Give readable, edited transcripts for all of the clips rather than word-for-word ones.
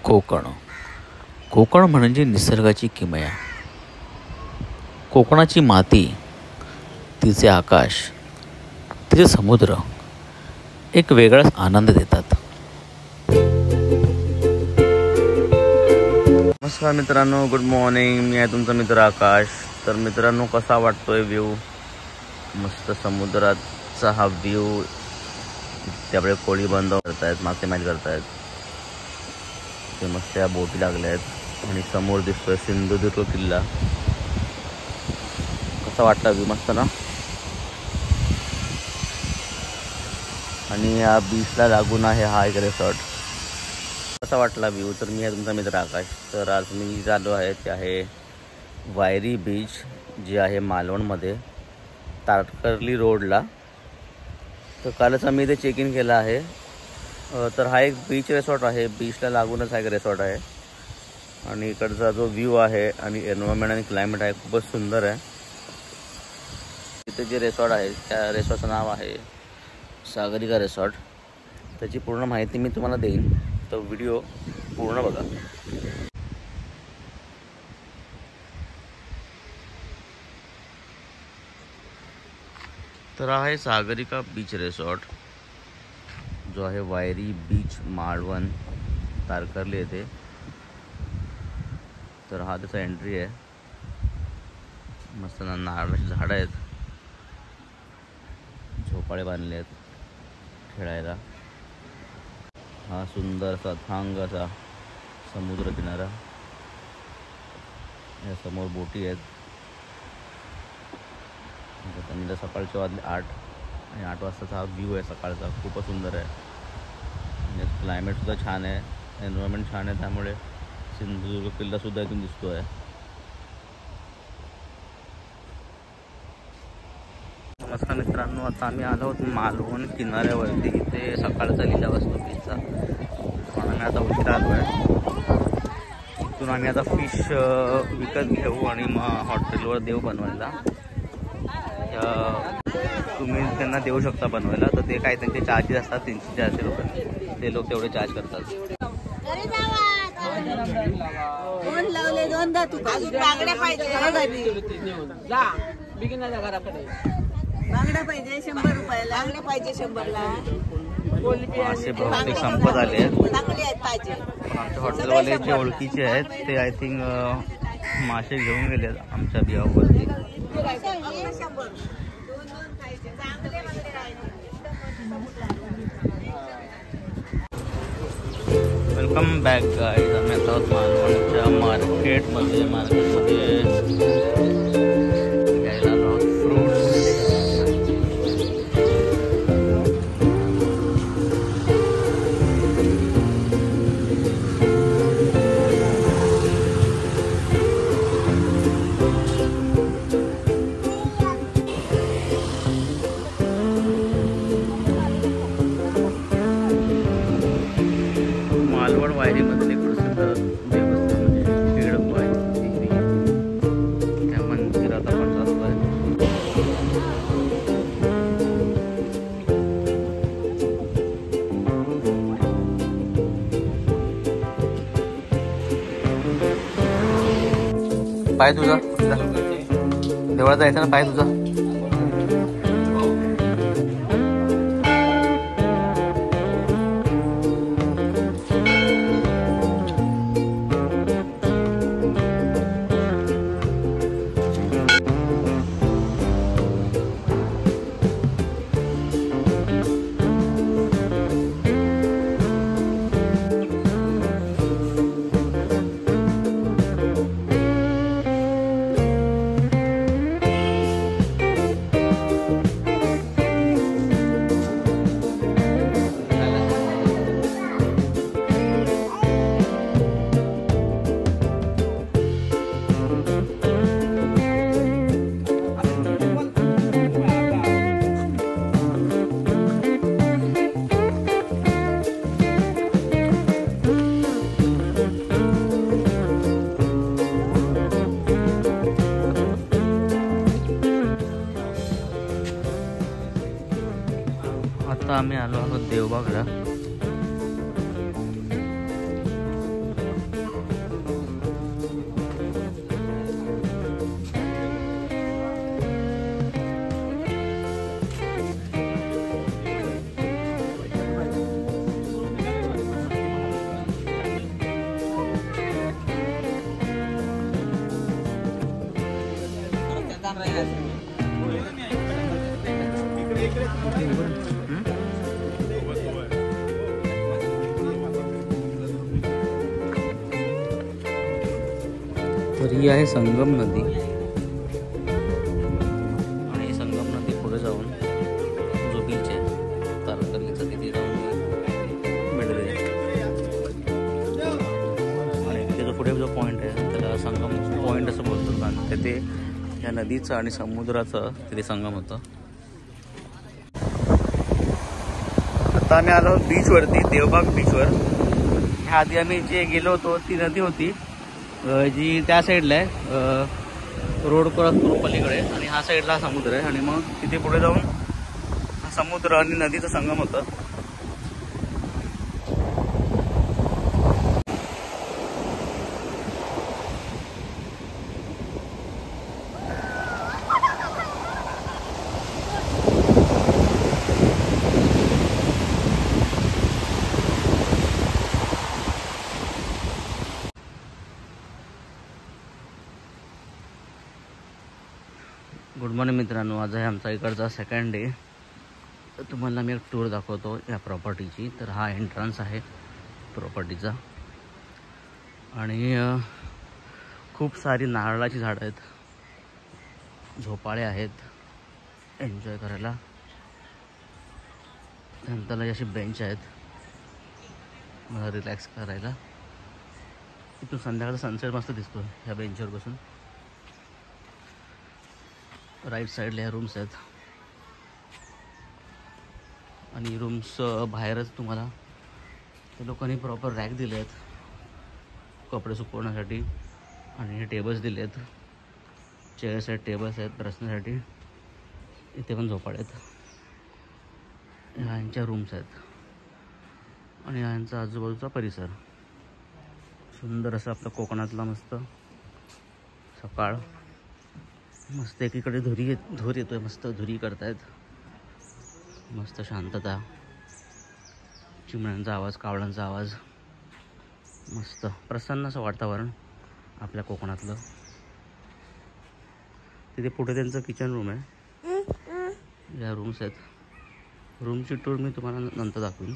कोकण. कोकण म्हणजे निसर्गाची किमया. कोकणाची माती, तिचे आकाश, तिचे समुद्र एक वेगळाच आनंद देतात. नमस्कार मित्रांनो, गुड मॉर्निंग. मी आहे तुमचा मित्र आकाश. तर मित्रांनो, कसा वाटतोय व्ह्यू? मस्त समुद्राचा हा व्ह्यू. त्यामुळे कोळी बांधव करतायत, मासेमारी करतायत. ते मस्त या बोटी लागल्या आहेत आणि समोर दिसतोय सिंधुदुर्ग किल्ला. कसा वाटला व्ह्यू? मस्त ना. आणि या बीचला लागून आहे हा एक रिसॉर्ट. कसा वाटला व्ह्यू? तर मी आहे तुमचा मित्र आकाश. तर आज मी झालो आहे ते आहे वायरी बीच, जे आहे मालवणमध्ये, तारकर्ली रोडला. तर कालच आम्ही इथे चेक इन केलं आहे. तर हा एक बीच रिसॉर्ट आहे, बीचला लागूनच हा एक रिसॉर्ट आहे. आणि इकडचा जो व्ह्यू आहे आणि एन्व्हायरमेंट आणि क्लायमेट आहे खूपच सुंदर आहे. इथे जे रिसॉर्ट आहे त्या रिसॉर्टचं नाव आहे सागरिका रिसॉर्ट. त्याची पूर्ण माहिती मी तुम्हाला देईन, तो व्हिडिओ पूर्ण बघा. तर आहे सागरिका बीच रिसॉर्ट, जो आहे वायरी बीच, मालवण, तारकर्ली येथे. तर हा त्याचा एंट्री आहे. मस्त नारळाची झाडं आहेत, झोपाळे बांधले आहेत खेळायला. हा सुंदर असा थांग असा समुद्र किनारा. या समोर बोटी आहेत. म्हणजे सकाळचे वाजले 8 आणि 8 वाजताचा हा व्ह्यू आहे सकाळचा. खूपच सुंदर आहे. म्हणजे क्लायमेटसुद्धा छान आहे, एन्व्हायरमेंट छान आहे. त्यामुळे सिंधुदुर्ग किल्लासुद्धा इथून दिसतो आहे. नमस्कार मित्रांनो, आता आम्ही आलो आहोत मालवण किनाऱ्यावरती. इथे सकाळचा लिलाव असतो बीचचा. पण आम्ही आता उशिरा आलो आहे. इथून आम्ही आता फिश विकत घेऊ आणि मग हॉटेलवर देऊ बनवायला. तुम्ही त्यांना देऊ शकता बनवायला. तर ते काय त्यांचे चार्जेस असतात, 300-400 रुपये. ते लोक तेवढे चार्ज करतात. बांगडा पाहिजे 100 रुपयाला. बांगडा पाहिजे 100ला. मासे बहुतेक संपत आले आहेत. पण आमच्या हॉटेलवाले जे ओळखीचे आहेत ते आय थिंक मासे घेऊन गेले आहेत आमच्या बियावरती. Welcome back guys. आम्ही आता मालवणच्या मार्केटमध्ये घ्यायला आलो फ्रूट्स. मालवण वायरीमध्ये एक प्रसिद्ध देवस्थान म्हणजे हिडंबा आहे. त्या मंदिरात आपण जातो आहे. पाय तुझा देवळात जायचं ना, पाय तुझा. आता आम्ही आलो आहोत देवबागला. तर ही आहे संगम नदी आणि संगम नदी पुढे जाऊन जो बीच आहे तारकर्लीचा तिथे जाऊन मिळते आणि तिथे जो पुढे जो पॉईंट आहे त्याला संगम पॉईंट असं बोलतात आणि तिथे या नदीचं आणि समुद्राचं तिथे संगम होतं. आता आम्ही आलो बीचवरती, देवबाग बीचवर. ह्या आधी आम्ही जे गेलो होतो ती नदी होती जी त्या साईडला आहे, रोड क्रॉस करून पलीकडे, आणि हा साईडला हा समुद्र आहे. आणि मग तिथे पुढे जाऊन हा समुद्र आणि नदीचं संगम होतं. गुड मॉर्निंग मित्रांनो, आज आहे आमचा इकडचा सेकंड डे. तर तुम्हाला मी एक टूर दाखवतो या प्रॉपर्टीची. तर हा एंट्रन्स आहे प्रॉपर्टीचा आणि खूप सारी नारळाची झाडं आहेत, झोपाळे आहेत एन्जॉय करायला. नंतर अशी बेंच आहेत मला रिलॅक्स करायला. इथून संध्याकाळचा सनसेट मस्त दिसतो ह्या बेंचवर बसून. राईट साईडला ह्या रूम्स आहेत आणि रूम्स बाहेरच तुम्हाला त्या लोकांनी प्रॉपर रॅक दिले आहेत कपडे सुकवण्यासाठी आणि हे टेबल्स दिले आहेत, चेअर्स आहेत, टेबल्स आहेत बसण्यासाठी. इथे पण झोपाळे आहेत. ह्यांच्या रूम्स आहेत आणि ह्यांचा आजूबाजूचा परिसर. सुंदर असं आपलं कोकणातला मस्त सकाळ. मस्त एकीकडे धूर येतोय, मस्त धुरी करतायत, मस्त शांतता, चिमण्यांचा आवाज, कावळ्यांचा आवाज, मस्त प्रसन्न असं वातावरण आपल्या कोकणातलं. तिथे पुढे त्यांचं किचन रूम आहे, या रूम्स आहेत. रूमची टूर मी तुम्हाला नंतर दाखवीन.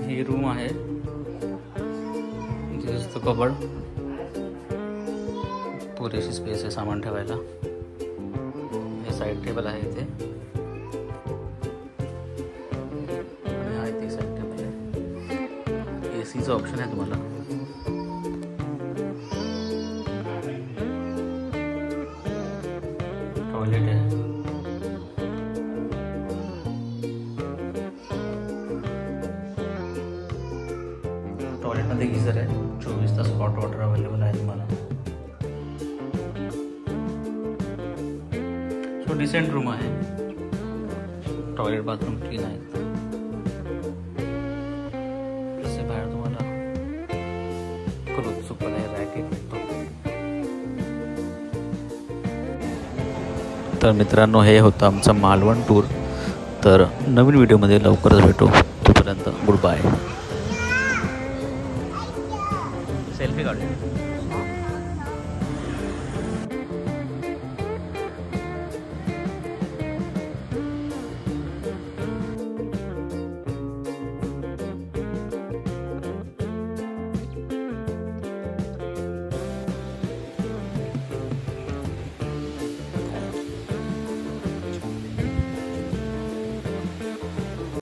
ही रूम आहे, इथे कबड, पुरेशी स्पेस आहे सामान ठेवायला. हे साईड टेबल आहे इथे आणि हा इथे साईड टेबल आहे. एसीचं ऑप्शन आहे तुम्हाला. टॉयलेट आहे. टॉयलेटमध्ये गीझर आहे, 24 तास हॉट वॉटर अवेलेबल आहे तुम्हाला. सो डिसेंट रूम आहे. टॉयलेट बाथरूम क्लीन आहेत. तसे बाहेर तुम्हाला क्लोथ सुकवायला रॅक भेटतो. तर मित्रांनो, हे होतं आमचं मालवण टूर. तर नवीन व्हिडिओमध्ये लवकरच भेटू. तोपर्यंत गुड बाय.